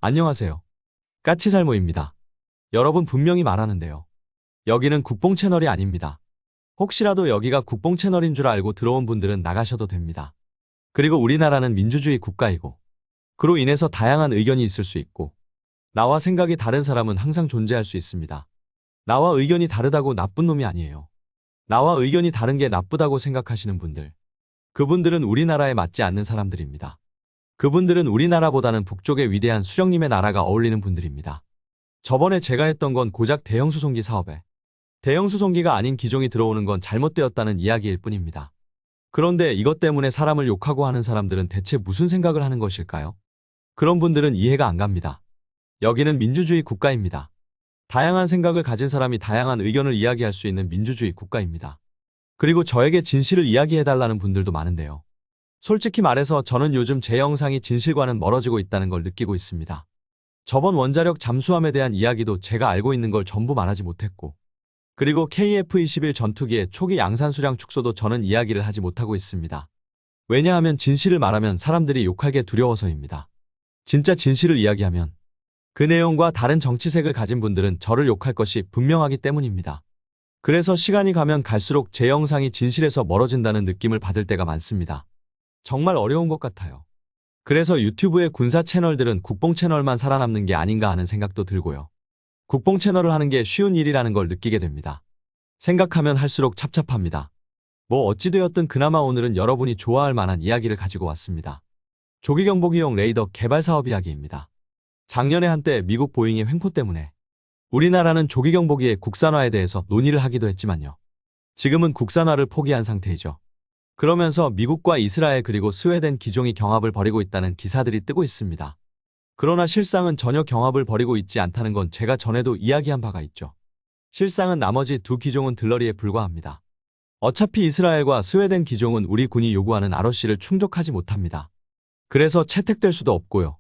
안녕하세요. 까치살모입니다. 여러분 분명히 말하는데요. 여기는 국뽕 채널이 아닙니다. 혹시라도 여기가 국뽕 채널인 줄 알고 들어온 분들은 나가셔도 됩니다. 그리고 우리나라는 민주주의 국가이고, 그로 인해서 다양한 의견이 있을 수 있고, 나와 생각이 다른 사람은 항상 존재할 수 있습니다. 나와 의견이 다르다고 나쁜 놈이 아니에요. 나와 의견이 다른 게 나쁘다고 생각하시는 분들, 그분들은 우리나라에 맞지 않는 사람들입니다. 그분들은 우리나라보다는 북쪽의 위대한 수령님의 나라가 어울리는 분들입니다. 저번에 제가 했던 건 고작 대형 수송기 사업에 대형 수송기가 아닌 기종이 들어오는 건 잘못되었다는 이야기일 뿐입니다. 그런데 이것 때문에 사람을 욕하고 하는 사람들은 대체 무슨 생각을 하는 것일까요? 그런 분들은 이해가 안 갑니다. 여기는 민주주의 국가입니다. 다양한 생각을 가진 사람이 다양한 의견을 이야기할 수 있는 민주주의 국가입니다. 그리고 저에게 진실을 이야기해달라는 분들도 많은데요. 솔직히 말해서 저는 요즘 제 영상이 진실과는 멀어지고 있다는 걸 느끼고 있습니다. 저번 원자력 잠수함에 대한 이야기도 제가 알고 있는 걸 전부 말하지 못했고, 그리고 KF-21 전투기의 초기 양산수량 축소도 저는 이야기를 하지 못하고 있습니다. 왜냐하면 진실을 말하면 사람들이 욕할 게 두려워서입니다. 진짜 진실을 이야기하면 그 내용과 다른 정치색을 가진 분들은 저를 욕할 것이 분명하기 때문입니다. 그래서 시간이 가면 갈수록 제 영상이 진실에서 멀어진다는 느낌을 받을 때가 많습니다. 정말 어려운 것 같아요. 그래서 유튜브의 군사 채널들은 국뽕 채널만 살아남는 게 아닌가 하는 생각도 들고요. 국뽕 채널을 하는 게 쉬운 일이라는 걸 느끼게 됩니다. 생각하면 할수록 찹찹합니다. 뭐 어찌되었든 그나마 오늘은 여러분이 좋아할 만한 이야기를 가지고 왔습니다. 조기경보기용 레이더 개발 사업 이야기입니다. 작년에 한때 미국 보잉의 횡포 때문에 우리나라는 조기경보기의 국산화에 대해서 논의를 하기도 했지만요. 지금은 국산화를 포기한 상태이죠. 그러면서 미국과 이스라엘 그리고 스웨덴 기종이 경합을 벌이고 있다는 기사들이 뜨고 있습니다. 그러나 실상은 전혀 경합을 벌이고 있지 않다는 건 제가 전에도 이야기한 바가 있죠. 실상은 나머지 두 기종은 들러리에 불과합니다. 어차피 이스라엘과 스웨덴 기종은 우리 군이 요구하는 ROC를 충족하지 못합니다. 그래서 채택될 수도 없고요.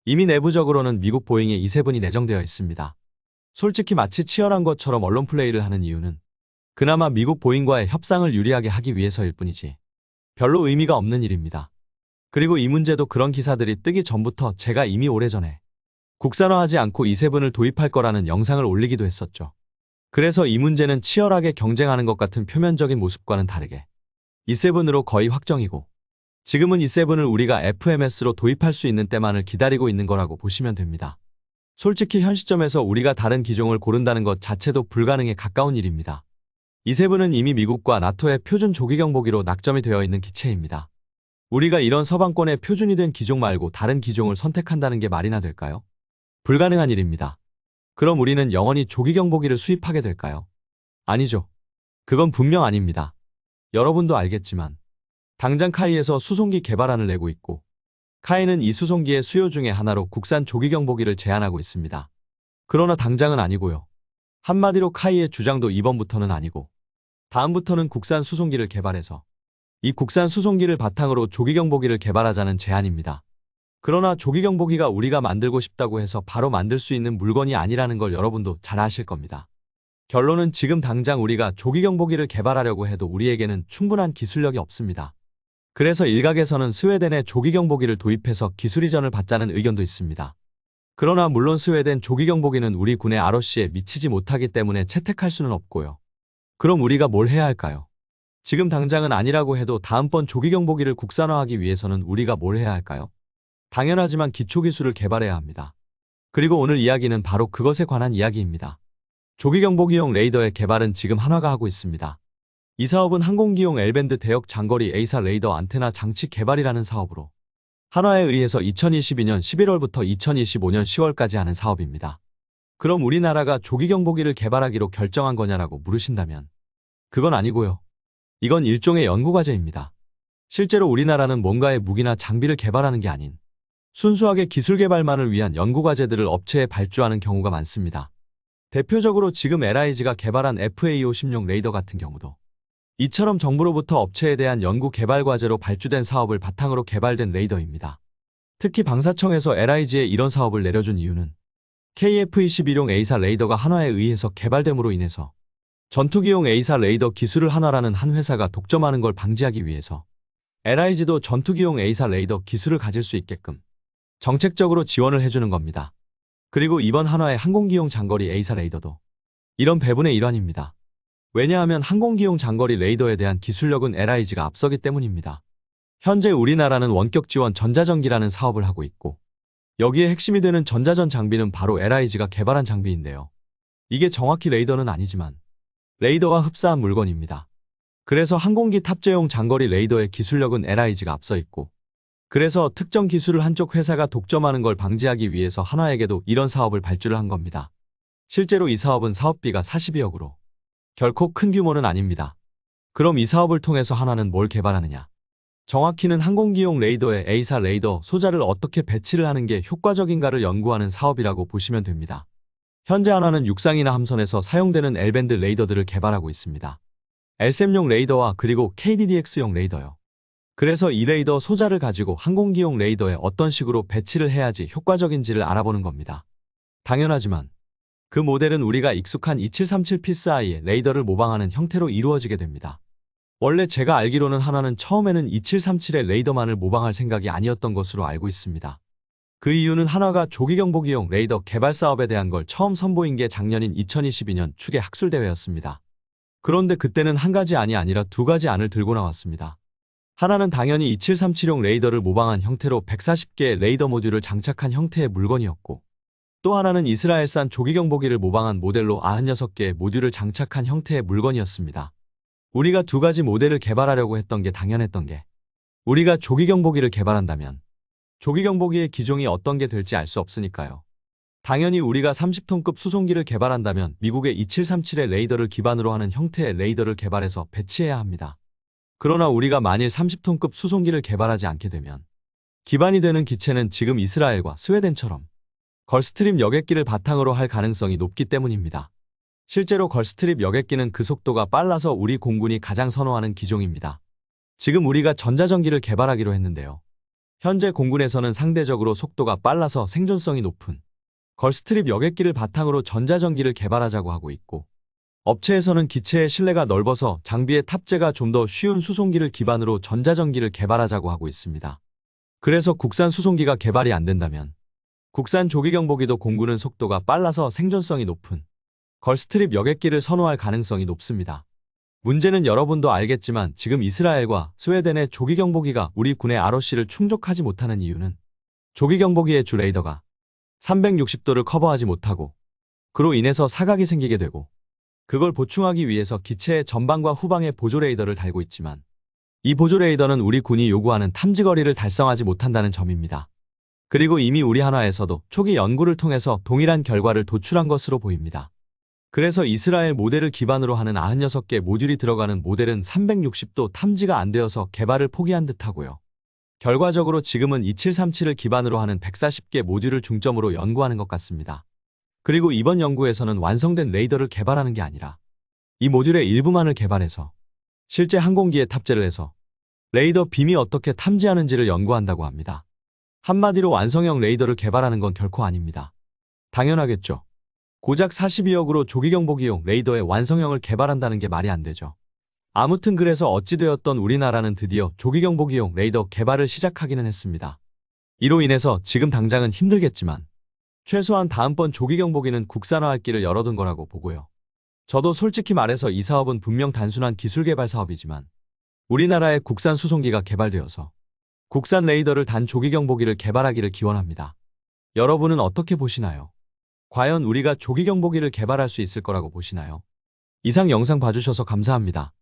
이미 내부적으로는 미국 보잉에 E7이 내정되어 있습니다. 솔직히 마치 치열한 것처럼 언론 플레이를 하는 이유는 그나마 미국 보잉과의 협상을 유리하게 하기 위해서일 뿐이지 별로 의미가 없는 일입니다. 그리고 이 문제도 그런 기사들이 뜨기 전부터 제가 이미 오래전에 국산화하지 않고 E7을 도입할 거라는 영상을 올리기도 했었죠. 그래서 이 문제는 치열하게 경쟁하는 것 같은 표면적인 모습과는 다르게 E7으로 거의 확정이고 지금은 E7을 우리가 FMS로 도입할 수 있는 때만을 기다리고 있는 거라고 보시면 됩니다. 솔직히 현 시점에서 우리가 다른 기종을 고른다는 것 자체도 불가능에 가까운 일입니다. E7은 이미 미국과 나토의 표준 조기경보기로 낙점이 되어 있는 기체입니다. 우리가 이런 서방권의 표준이 된 기종 말고 다른 기종을 선택한다는 게 말이나 될까요? 불가능한 일입니다. 그럼 우리는 영원히 조기경보기를 수입하게 될까요? 아니죠. 그건 분명 아닙니다. 여러분도 알겠지만 당장 카이에서 수송기 개발안을 내고 있고 카이는 이 수송기의 수요 중에 하나로 국산 조기경보기를 제안하고 있습니다. 그러나 당장은 아니고요. 한마디로 카이의 주장도 이번부터는 아니고 다음부터는 국산 수송기를 개발해서 이 국산 수송기를 바탕으로 조기경보기를 개발하자는 제안입니다. 그러나 조기경보기가 우리가 만들고 싶다고 해서 바로 만들 수 있는 물건이 아니라는 걸 여러분도 잘 아실 겁니다. 결론은 지금 당장 우리가 조기경보기를 개발하려고 해도 우리에게는 충분한 기술력이 없습니다. 그래서 일각에서는 스웨덴에 조기경보기를 도입해서 기술 이전을 받자는 의견도 있습니다. 그러나 물론 스웨덴 조기경보기는 우리 군의 ROC에 미치지 못하기 때문에 채택할 수는 없고요. 그럼 우리가 뭘 해야 할까요? 지금 당장은 아니라고 해도 다음번 조기경보기를 국산화하기 위해서는 우리가 뭘 해야 할까요? 당연하지만 기초기술을 개발해야 합니다. 그리고 오늘 이야기는 바로 그것에 관한 이야기입니다. 조기경보기용 레이더의 개발은 지금 한화가 하고 있습니다. 이 사업은 항공기용 L밴드 대역 장거리 A사 레이더 안테나 장치 개발이라는 사업으로 한화에 의해서 2022년 11월부터 2025년 10월까지 하는 사업입니다. 그럼 우리나라가 조기경보기를 개발하기로 결정한 거냐라고 물으신다면 그건 아니고요. 이건 일종의 연구과제입니다. 실제로 우리나라는 뭔가의 무기나 장비를 개발하는 게 아닌 순수하게 기술 개발만을 위한 연구과제들을 업체에 발주하는 경우가 많습니다. 대표적으로 지금 LIG가 개발한 FA50용 레이더 같은 경우도 이처럼 정부로부터 업체에 대한 연구 개발 과제로 발주된 사업을 바탕으로 개발된 레이더입니다. 특히 방사청에서 LIG에 이런 사업을 내려준 이유는 KF-21용 A사 레이더가 한화에 의해서 개발됨으로 인해서 전투기용 A사 레이더 기술을 한화라는 한 회사가 독점하는 걸 방지하기 위해서 LIG도 전투기용 A사 레이더 기술을 가질 수 있게끔 정책적으로 지원을 해주는 겁니다. 그리고 이번 한화의 항공기용 장거리 A사 레이더도 이런 배분의 일환입니다. 왜냐하면 항공기용 장거리 레이더에 대한 기술력은 LIG가 앞서기 때문입니다. 현재 우리나라는 원격 지원 전자전기라는 사업을 하고 있고 여기에 핵심이 되는 전자전 장비는 바로 LIG가 개발한 장비인데요. 이게 정확히 레이더는 아니지만 레이더와 흡사한 물건입니다. 그래서 항공기 탑재용 장거리 레이더의 기술력은 LIG가 앞서 있고 그래서 특정 기술을 한쪽 회사가 독점하는 걸 방지하기 위해서 한화에게도 이런 사업을 발주를 한 겁니다. 실제로 이 사업은 사업비가 42억으로 결코 큰 규모는 아닙니다. 그럼 이 사업을 통해서 한화는 뭘 개발하느냐? 정확히는 항공기용 레이더에 A사 레이더 소자를 어떻게 배치를 하는 게 효과적인가를 연구하는 사업이라고 보시면 됩니다. 현재 한화는 육상이나 함선에서 사용되는 L밴드 레이더들을 개발하고 있습니다. LSAM용 레이더와 그리고 KDDX용 레이더요. 그래서 이 레이더 소자를 가지고 항공기용 레이더에 어떤 식으로 배치를 해야지 효과적인지를 알아보는 겁니다. 당연하지만 그 모델은 우리가 익숙한 2737 PSI의 레이더를 모방하는 형태로 이루어지게 됩니다. 원래 제가 알기로는 한화는 처음에는 2737의 레이더만을 모방할 생각이 아니었던 것으로 알고 있습니다. 그 이유는 한화가 조기경보기용 레이더 개발 사업에 대한 걸 처음 선보인 게 작년인 2022년 축의 학술대회였습니다. 그런데 그때는 한 가지 안이 아니라 두 가지 안을 들고 나왔습니다. 하나는 당연히 2737용 레이더를 모방한 형태로 140개의 레이더 모듈을 장착한 형태의 물건이었고 또 하나는 이스라엘산 조기경보기를 모방한 모델로 96개의 모듈을 장착한 형태의 물건이었습니다. 우리가 두 가지 모델을 개발하려고 했던 게 당연했던 게 우리가 조기경보기를 개발한다면 조기경보기의 기종이 어떤 게 될지 알 수 없으니까요. 당연히 우리가 30톤급 수송기를 개발한다면 미국의 2737의 레이더를 기반으로 하는 형태의 레이더를 개발해서 배치해야 합니다. 그러나 우리가 만일 30톤급 수송기를 개발하지 않게 되면 기반이 되는 기체는 지금 이스라엘과 스웨덴처럼 걸스트림 여객기를 바탕으로 할 가능성이 높기 때문입니다. 실제로 걸스트림 여객기는 그 속도가 빨라서 우리 공군이 가장 선호하는 기종입니다. 지금 우리가 전자전기를 개발하기로 했는데요. 현재 공군에서는 상대적으로 속도가 빨라서 생존성이 높은 걸스트림 여객기를 바탕으로 전자전기를 개발하자고 하고 있고 업체에서는 기체의 실내가 넓어서 장비의 탑재가 좀 더 쉬운 수송기를 기반으로 전자전기를 개발하자고 하고 있습니다. 그래서 국산 수송기가 개발이 안 된다면 국산 조기경보기도 공군은 속도가 빨라서 생존성이 높은 걸스트립 여객기를 선호할 가능성이 높습니다. 문제는 여러분도 알겠지만 지금 이스라엘과 스웨덴의 조기경보기가 우리 군의 ROC를 충족하지 못하는 이유는 조기경보기의 주 레이더가 360도를 커버하지 못하고 그로 인해서 사각이 생기게 되고 그걸 보충하기 위해서 기체의 전방과 후방에 보조 레이더를 달고 있지만 이 보조 레이더는 우리 군이 요구하는 탐지거리를 달성하지 못한다는 점입니다. 그리고 이미 우리 한화에서도 초기 연구를 통해서 동일한 결과를 도출한 것으로 보입니다. 그래서 이스라엘 모델을 기반으로 하는 96개 모듈이 들어가는 모델은 360도 탐지가 안 되어서 개발을 포기한 듯하고요. 결과적으로 지금은 2737을 기반으로 하는 140개 모듈을 중점으로 연구하는 것 같습니다. 그리고 이번 연구에서는 완성된 레이더를 개발하는 게 아니라 이 모듈의 일부만을 개발해서 실제 항공기에 탑재를 해서 레이더 빔이 어떻게 탐지하는지를 연구한다고 합니다. 한마디로 완성형 레이더를 개발하는 건 결코 아닙니다. 당연하겠죠. 고작 42억으로 조기경보기용 레이더의 완성형을 개발한다는 게 말이 안 되죠. 아무튼 그래서 어찌되었던 우리나라는 드디어 조기경보기용 레이더 개발을 시작하기는 했습니다. 이로 인해서 지금 당장은 힘들겠지만 최소한 다음번 조기경보기는 국산화할 길을 열어둔 거라고 보고요. 저도 솔직히 말해서 이 사업은 분명 단순한 기술 개발 사업이지만 우리나라의 국산 수송기가 개발되어서 국산 레이더를 단 조기경보기를 개발하기를 기원합니다. 여러분은 어떻게 보시나요? 과연 우리가 조기경보기를 개발할 수 있을 거라고 보시나요? 이상 영상 봐주셔서 감사합니다.